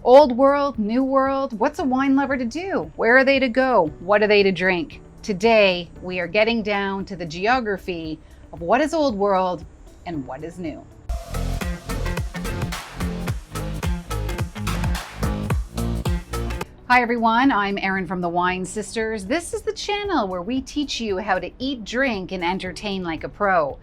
Old world, new world, what's a wine lover to do? Where are they to go? What are they to drink? Today, we are getting down to the geography of what is old world and what is new. Hi everyone, I'm Erin from the Wine Sisters. This is the channel where we teach you how to eat, drink, and entertain like a pro.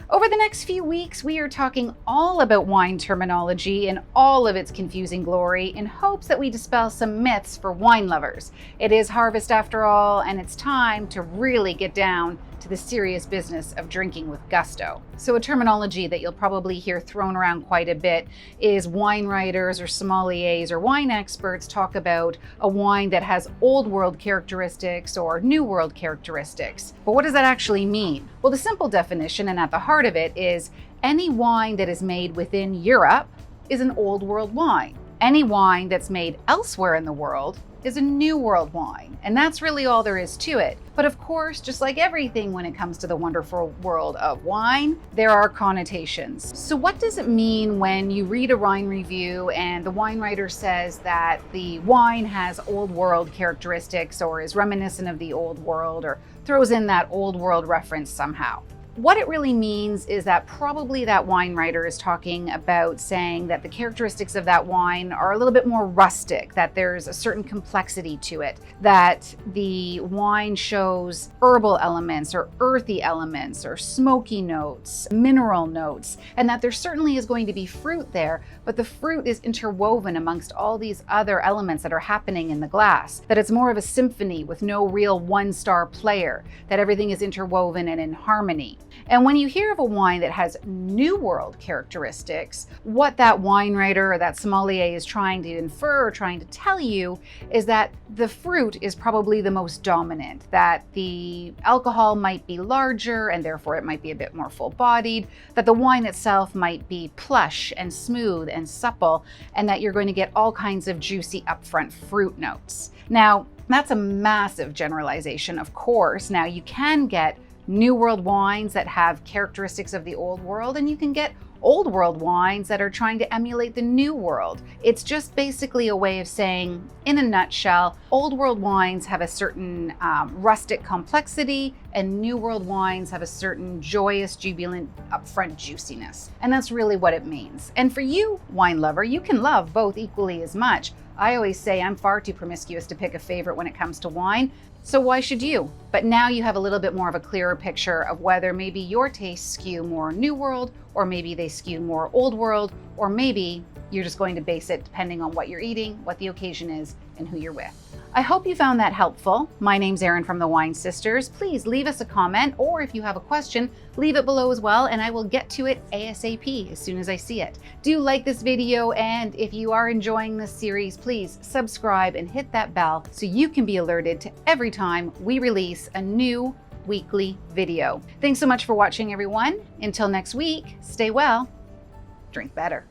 Over the next few weeks, we are talking all about wine terminology in all of its confusing glory in hopes that we dispel some myths for wine lovers. It is harvest after all, and it's time to really get down to the serious business of drinking with gusto. So a terminology that you'll probably hear thrown around quite a bit is wine writers or sommeliers or wine experts talk about a wine that has old world characteristics or new world characteristics. But what does that actually mean? Well, the simple definition, and at the heart of it, is any wine that is made within Europe is an old world wine. Any wine that's made elsewhere in the world is a new world wine. And that's really all there is to it. But of course, just like everything when it comes to the wonderful world of wine, there are connotations. So what does it mean when you read a wine review and the wine writer says that the wine has old world characteristics or is reminiscent of the old world or throws in that old world reference somehow? What it really means is that probably that wine writer is talking about saying that the characteristics of that wine are a little bit more rustic, that there's a certain complexity to it, that the wine shows herbal elements or earthy elements or smoky notes, mineral notes, and that there certainly is going to be fruit there, but the fruit is interwoven amongst all these other elements that are happening in the glass, that it's more of a symphony with no real one-star player, that everything is interwoven and in harmony. And when you hear of a wine that has new world characteristics, what that wine writer or that sommelier is trying to infer or trying to tell you is that the fruit is probably the most dominant, that the alcohol might be larger and therefore it might be a bit more full-bodied, that the wine itself might be plush and smooth and supple, and that you're going to get all kinds of juicy upfront fruit notes. Now, that's a massive generalization, of course. Now, you can get new world wines that have characteristics of the old world, and you can get old world wines that are trying to emulate the new world. It's just basically a way of saying, in a nutshell, old world wines have a certain rustic complexity, and new world wines have a certain joyous, jubilant, upfront juiciness. And that's really what it means. And for you, wine lover, you can love both equally as much. I always say I'm far too promiscuous to pick a favorite when it comes to wine. So why should you? But now you have a little bit more of a clearer picture of whether maybe your tastes skew more new world, or maybe they skew more old world, or maybe you're just going to base it depending on what you're eating, what the occasion is, and who you're with. I hope you found that helpful. My name's Erin from the Wine Sisters. Please leave us a comment, or if you have a question, leave it below as well, and I will get to it ASAP as soon as I see it. Do like this video, and if you are enjoying this series, please subscribe and hit that bell so you can be alerted to every time we release a new weekly video. Thanks so much for watching, everyone. Until next week, stay well, drink better.